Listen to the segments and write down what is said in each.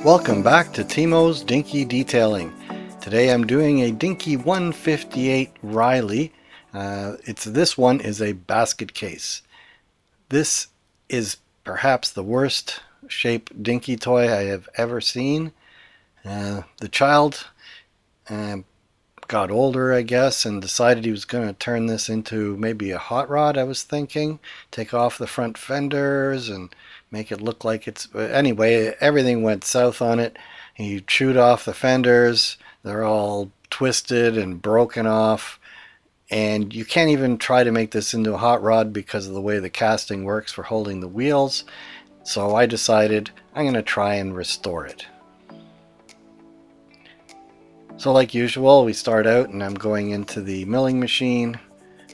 Welcome back to Timo's Dinky Detailing. Today I'm doing a Dinky 158 Riley. This one is a basket case. This is perhaps the worst shaped Dinky toy I have ever seen. The child got older, I guess, and decided he was going to turn this into maybe a hot rod, I was thinking. Take off the front fenders and make it look like it's... Anyway, everything went south on it. He chewed off the fenders. They're all twisted and broken off. And you can't even try to make this into a hot rod because of the way the casting works for holding the wheels. So I decided I'm going to try and restore it. So like usual, we start out and I'm going into the milling machine,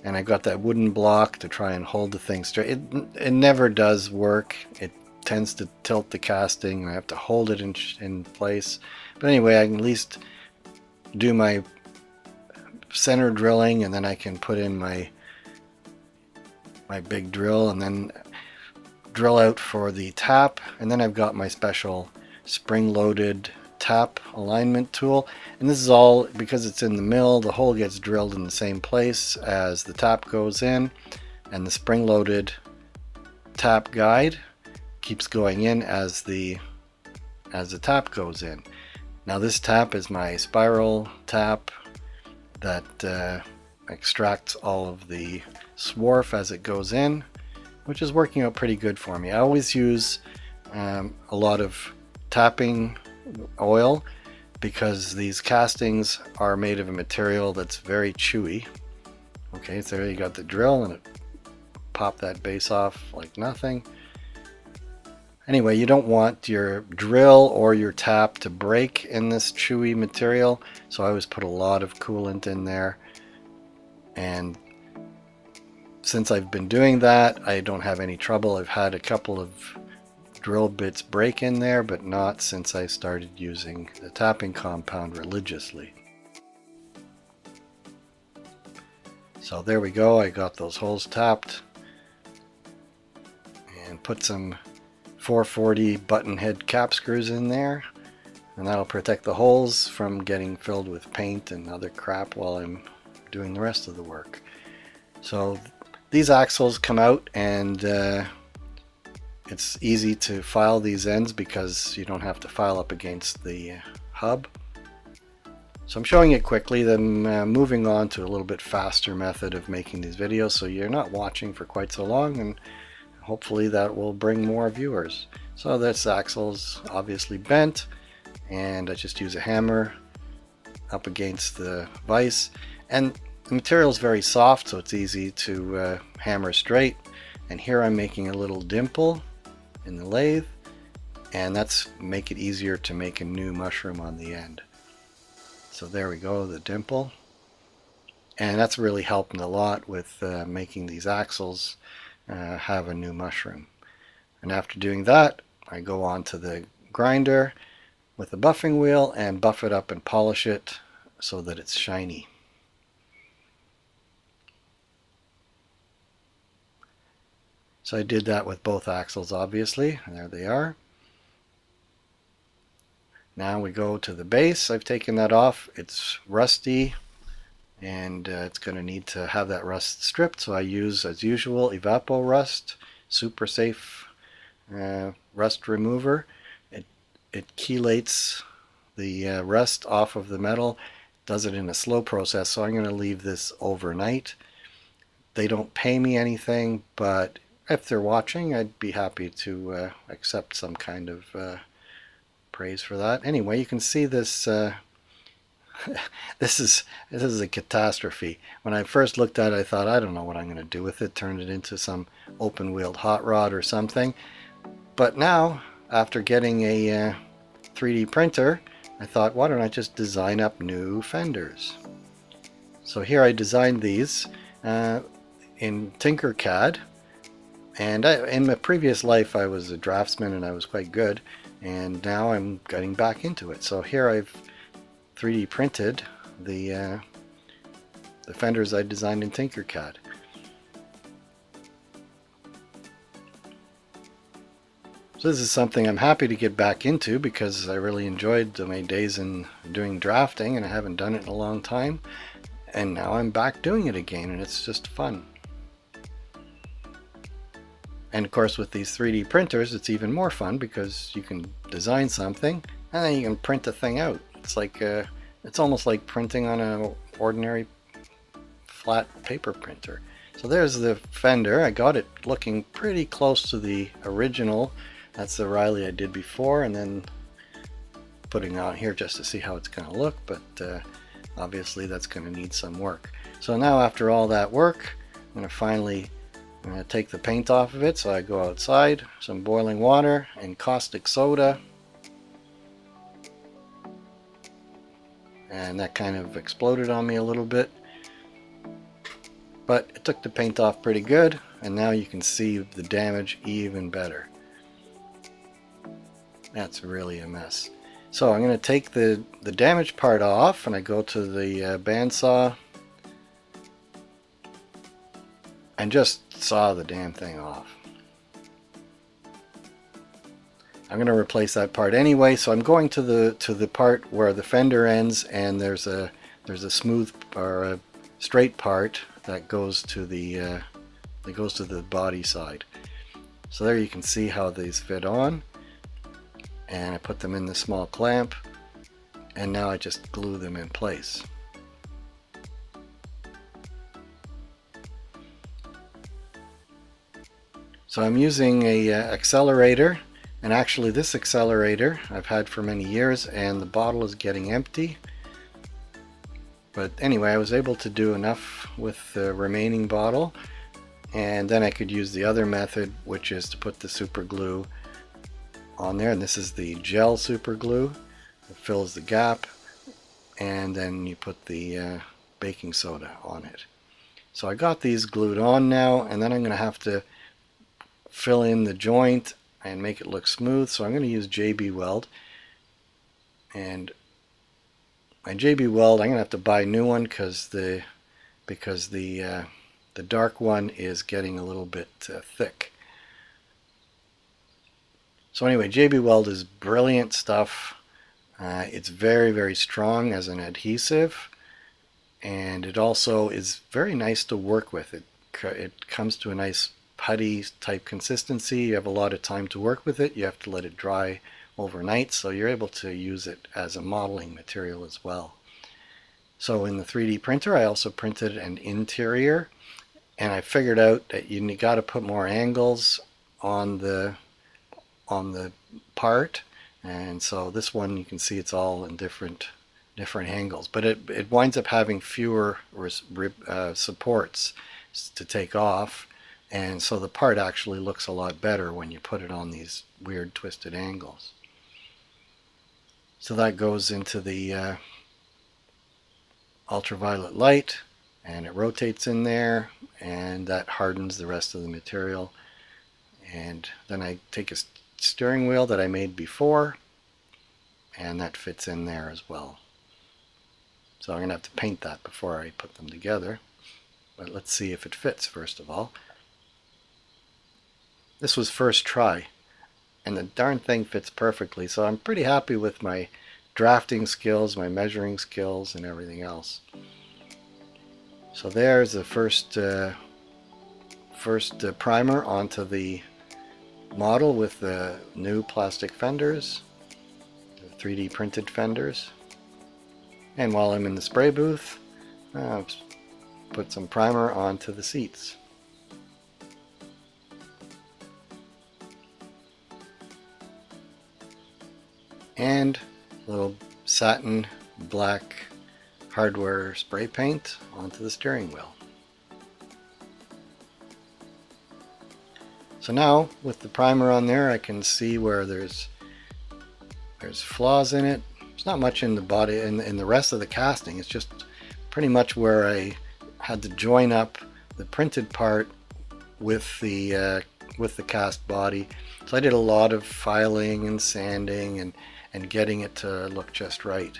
and I've got that wooden block to try and hold the thing straight. It never does work. It tends to tilt the casting. I have to hold it in place. But anyway, I can at least do my center drilling, and then I can put in my big drill and then drill out for the tap. And then I've got my special spring-loaded tap alignment tool, and this is all because it's in the mill. The hole gets drilled in the same place as the tap goes in, and the spring-loaded tap guide keeps going in as the tap goes in. Now this tap is my spiral tap that extracts all of the swarf as it goes in, which is working out pretty good for me. I always use a lot of tapping oil because these castings are made of a material that's very chewy. Okay, so there you got the drill, and it popped that base off like nothing. Anyway, you don't want your drill or your tap to break in this chewy material, so I always put a lot of coolant in there. And since I've been doing that, I don't have any trouble. I've had a couple of drill bits break in there, but not since I started using the tapping compound religiously. So there we go, I got those holes tapped and put some 440 button head cap screws in there, and that'll protect the holes from getting filled with paint and other crap while I'm doing the rest of the work. So these axles come out, and it's easy to file these ends because you don't have to file up against the hub. So I'm showing it quickly, then moving on to a little bit faster method of making these videos so you're not watching for quite so long, and hopefully that will bring more viewers. So this axle's obviously bent, and I just use a hammer up against the vise, and the material is very soft, so it's easy to hammer straight. And here I'm making a little dimple in the lathe, and that's make it easier to make a new mushroom on the end. So there we go, the dimple, and that's really helping a lot with making these axles have a new mushroom. And after doing that, I go on to the grinder with a buffing wheel and buff it up and polish it so that it's shiny. So I did that with both axles, obviously, and there they are. Now we go to the base. I've taken that off. It's rusty, and it's going to need to have that rust stripped, so I use, as usual, Evapor Rust, super safe rust remover. It chelates the rust off of the metal, does it in a slow process, so I'm going to leave this overnight. They don't pay me anything, but if they're watching, I'd be happy to accept some kind of praise for that. Anyway, you can see this. This is a catastrophe. When I first looked at it, I thought, I don't know what I'm going to do with it. Turn it into some open-wheeled hot rod or something. But now, after getting a 3D printer, I thought, why don't I just design up new fenders? So here I designed these in Tinkercad. And in my previous life, I was a draftsman and I was quite good. And now I'm getting back into it. So here I've 3D printed the fenders I designed in Tinkercad. So this is something I'm happy to get back into because I really enjoyed my days in doing drafting, and I haven't done it in a long time. And now I'm back doing it again, and it's just fun. And of course with these 3D printers it's even more fun because you can design something and then you can print the thing out. It's like it's almost like printing on an ordinary flat paper printer. So there's the fender. I got it looking pretty close to the original. That's the Riley I did before, and then putting it on here just to see how it's going to look, but obviously that's going to need some work. So now after all that work, I'm going to take the paint off of it. So I go outside, some boiling water and caustic soda, and that kind of exploded on me a little bit, but it took the paint off pretty good, and now you can see the damage even better. That's really a mess. So I'm going to take the damaged part off, and I go to the bandsaw and just saw the damn thing off. I'm going to replace that part anyway, so I'm going to the part where the fender ends, and there's a smooth or a straight part that goes to the body side. So there you can see how these fit on, and I put them in the small clamp, and now I just glue them in place. So I'm using a accelerator, and actually this accelerator I've had for many years, and the bottle is getting empty. But anyway, I was able to do enough with the remaining bottle, and then I could use the other method, which is to put the super glue on there. And this is the gel super glue. It fills the gap, and then you put the baking soda on it. So I got these glued on now, and then I'm going to have to fill in the joint and make it look smooth. So I'm going to use JB Weld, and my JB Weld I'm going to have to buy a new one because the dark one is getting a little bit thick. So anyway, JB Weld is brilliant stuff. It's very, very strong as an adhesive, and it also is very nice to work with. It comes to a nice putty type consistency. You have a lot of time to work with it. You have to let it dry overnight, so you're able to use it as a modeling material as well. So in the 3D printer I also printed an interior, and I figured out that you got to put more angles on the part, and so this one you can see it's all in different angles, but it winds up having fewer supports to take off, and so the part actually looks a lot better when you put it on these weird twisted angles. So that goes into the ultraviolet light, and it rotates in there, and that hardens the rest of the material. And then I take a steering wheel that I made before, and that fits in there as well. So I'm going to have to paint that before I put them together, but let's see if it fits first of all. This was first try, and the darn thing fits perfectly, so I'm pretty happy with my drafting skills, my measuring skills, and everything else. So there's the first primer onto the model with the new plastic fenders, the 3D printed fenders. And while I'm in the spray booth, I'll put some primer onto the seats. And a little satin black hardware spray paint onto the steering wheel. So now with the primer on there, I can see where there's flaws in it. There's not much in the body in the rest of the casting. It's just pretty much where I had to join up the printed part with the cast body. So I did a lot of filing and sanding and getting it to look just right.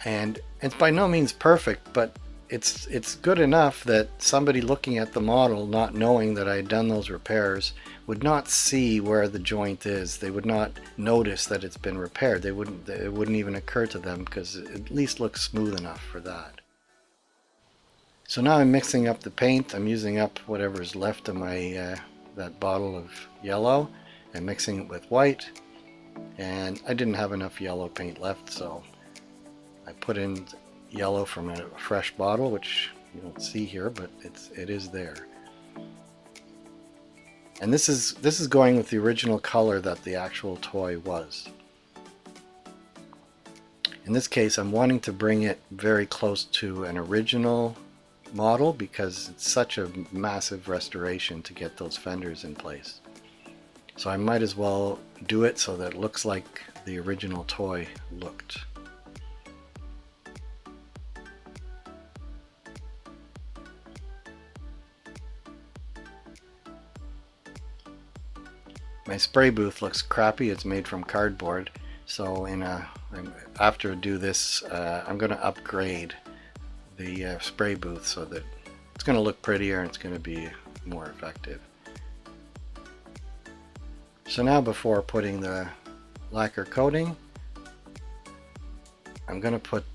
And it's by no means perfect, but it's good enough that somebody looking at the model, not knowing that I had done those repairs, would not see where the joint is. They would not notice that it's been repaired. It wouldn't even occur to them because it at least looks smooth enough for that. So now I'm mixing up the paint. I'm using up whatever's left of my that bottle of yellow and mixing it with white. And I didn't have enough yellow paint left, so I put in yellow from a fresh bottle, which you don't see here, but it is there. And this is going with the original color that the actual toy was. In this case, I'm wanting to bring it very close to an original model because it's such a massive restoration to get those fenders in place. So I might as well do it so that it looks like the original toy looked. My spray booth looks crappy. It's made from cardboard. So after I do this, I'm going to upgrade the spray booth so that it's going to look prettier and it's going to be more effective. So now, before putting the lacquer coating, I'm going to put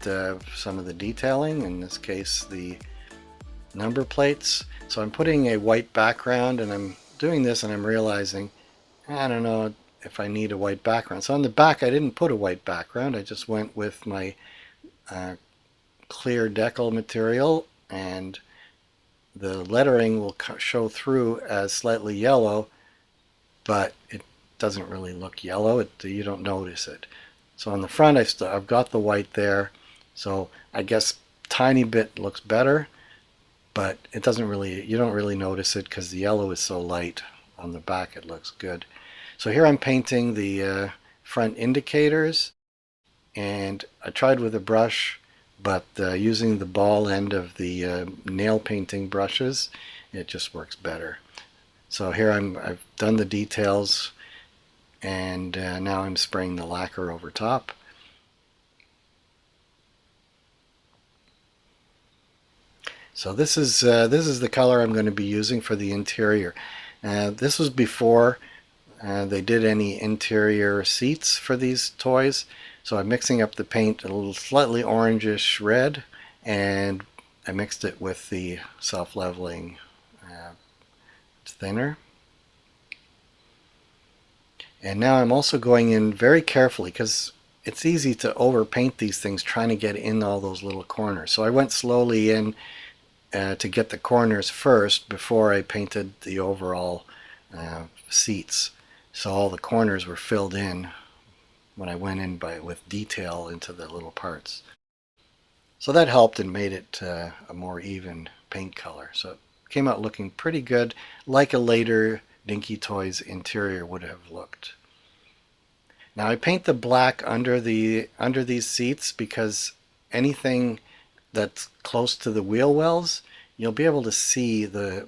some of the detailing, in this case the number plates. So I'm putting a white background, and I'm doing this and I'm realizing I don't know if I need a white background. So on the back I didn't put a white background. I just went with my clear Decal material, and the lettering will show through as slightly yellow, but it doesn't really look yellow. You don't notice it. So on the front I've got the white there, so I guess tiny bit looks better, but it doesn't really, you don't really notice it because the yellow is so light. On the back it looks good. So here I'm painting the front indicators, and I tried with a brush, but using the ball end of the nail painting brushes, it just works better. So here I've done the details, and now I'm spraying the lacquer over top. So this is the color I'm going to be using for the interior. This was before they did any interior seats for these toys. So I'm mixing up the paint a little slightly orangish red, and I mixed it with the self-leveling thinner. And now I'm also going in very carefully because it's easy to overpaint these things trying to get in all those little corners. So I went slowly in to get the corners first before I painted the overall seats. So all the corners were filled in when I went in with detail into the little parts. So that helped and made it a more even paint color. So it came out looking pretty good, like a later Dinky Toys interior would have looked. Now I paint the black under these seats because anything that's close to the wheel wells, you'll be able to see the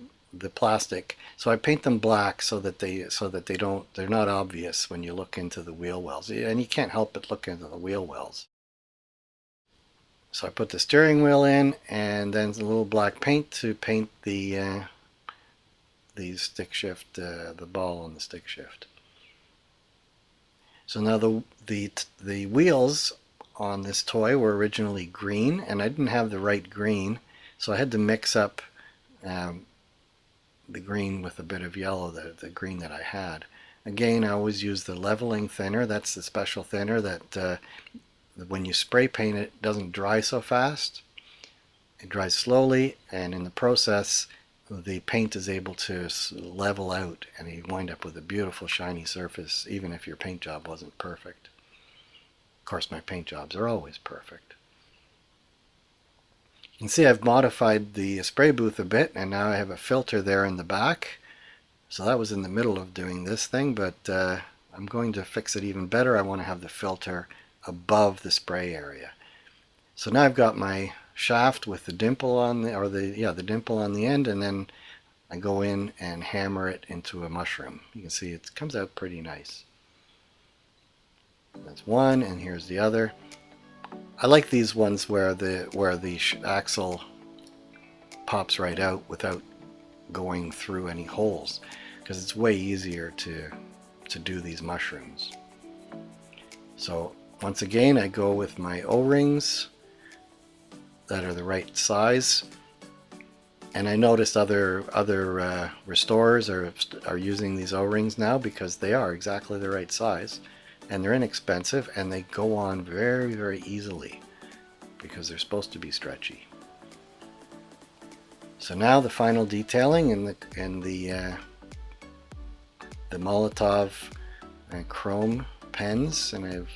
plastic. So I paint them black so that they're not obvious when you look into the wheel wells, and you can't help but look into the wheel wells. So I put the steering wheel in, and then a little black paint to paint the stick shift, the ball on the stick shift. So now the wheels on this toy were originally green, and I didn't have the right green, so I had to mix up the green with a bit of yellow, the green that I had. Again, I always use the leveling thinner. That's the special thinner that when you spray paint it doesn't dry so fast. It dries slowly, and in the process the paint is able to level out, and you wind up with a beautiful shiny surface even if your paint job wasn't perfect. Of course, my paint jobs are always perfect. You can see I've modified the spray booth a bit, and now I have a filter there in the back. So that was in the middle of doing this thing, but I'm going to fix it even better. I want to have the filter above the spray area. So now I've got my shaft with the dimple on the dimple on the end, and then I go in and hammer it into a mushroom. You can see it comes out pretty nice. That's one, and here's the other. I like these ones where the axle pops right out without going through any holes, because it's way easier to do these mushrooms. So once again, I go with my O-rings that are the right size, and I noticed other restorers are using these O-rings now because they are exactly the right size, and they're inexpensive, and they go on very, very easily because they're supposed to be stretchy. So now the final detailing in the Molotov and chrome pens, and I've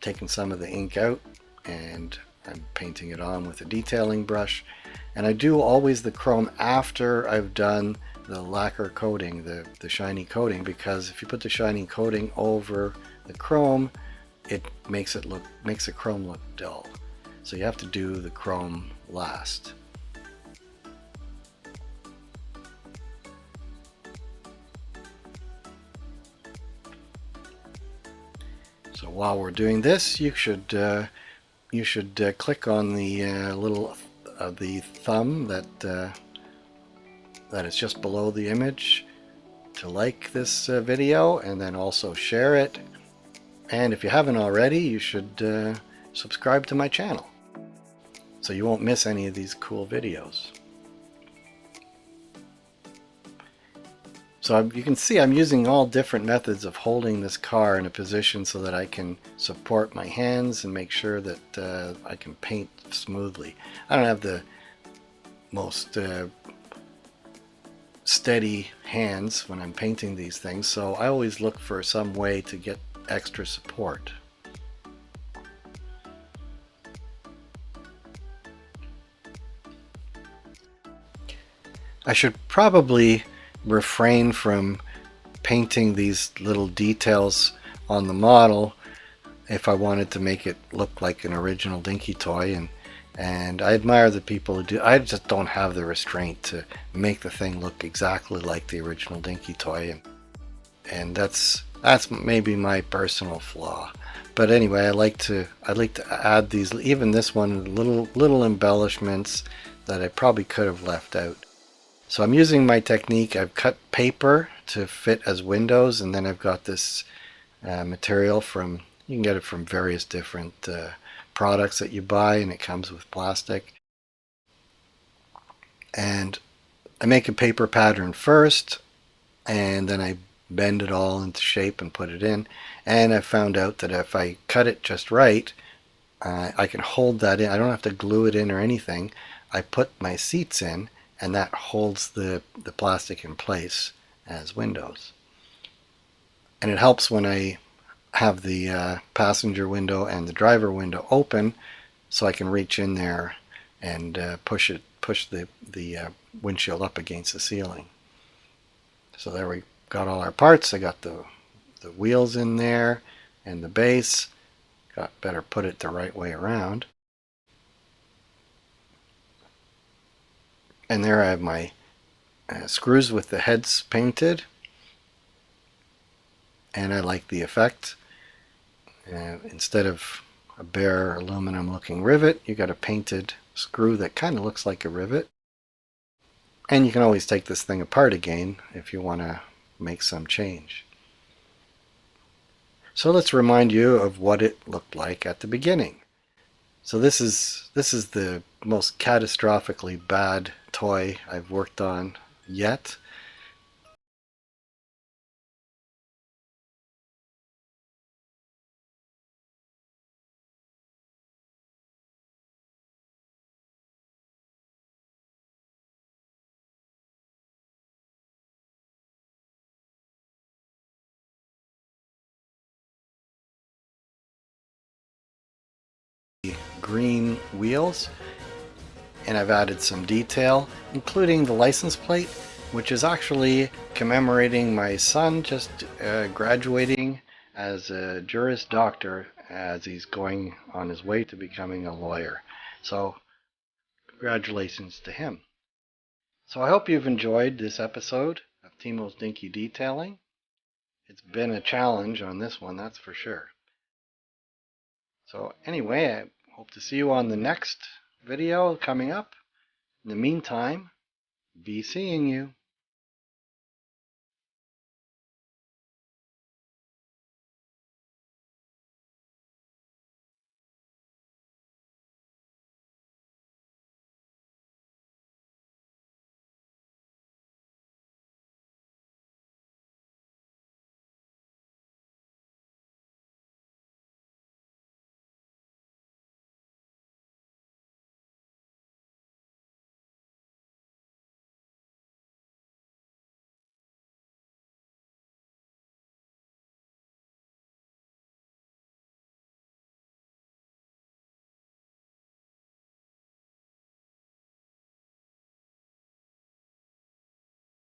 taken some of the ink out and I'm painting it on with a detailing brush. And I do always the chrome after I've done the lacquer coating, the shiny coating, because if you put the shiny coating over the chrome, it makes the chrome look dull. So you have to do the chrome last. So while we're doing this, you should click on the little the thumb that is just below the image to like this video, and then also share it. And if you haven't already, you should subscribe to my channel so you won't miss any of these cool videos. So you can see I'm using all different methods of holding this car in a position so that I can support my hands and make sure that I can paint smoothly. I don't have the most steady hands when I'm painting these things, so I always look for some way to get extra support. I should probably refrain from painting these little details on the model if I wanted to make it look like an original Dinky toy, and I admire the people who do. I just don't have the restraint to make the thing look exactly like the original Dinky toy, and that's maybe my personal flaw. But anyway, I'd like to add these, even this one, little embellishments that I probably could have left out. So I'm using my technique. I've cut paper to fit as windows, and then I've got this material from, you can get it from various different products that you buy, and it comes with plastic. And I make a paper pattern first, and then I bend it all into shape and put it in. And I found out that if I cut it just right, I can hold that in. I don't have to glue it in or anything. I put my seats in, and that holds the plastic in place as windows. And it helps when I have the passenger window and the driver window open, so I can reach in there and push the windshield up against the ceiling. So there we got all our parts. I got the wheels in there and the base. Better put it the right way around. And there I have my screws with the heads painted, and I like the effect. Instead of a bare aluminum looking rivet, you got a painted screw that kind of looks like a rivet. And you can always take this thing apart again if you want to make some change. So let's remind you of what it looked like at the beginning. So this is the most catastrophically bad toy I've worked on yet. Green wheels, and I've added some detail, including the license plate, which is actually commemorating my son just graduating as a Juris Doctor, as he's going on his way to becoming a lawyer. So congratulations to him. So I hope you've enjoyed this episode of Timo's Dinky Detailing. It's been a challenge on this one, that's for sure. So anyway, I hope to see you on the next video coming up. In the meantime, be seeing you.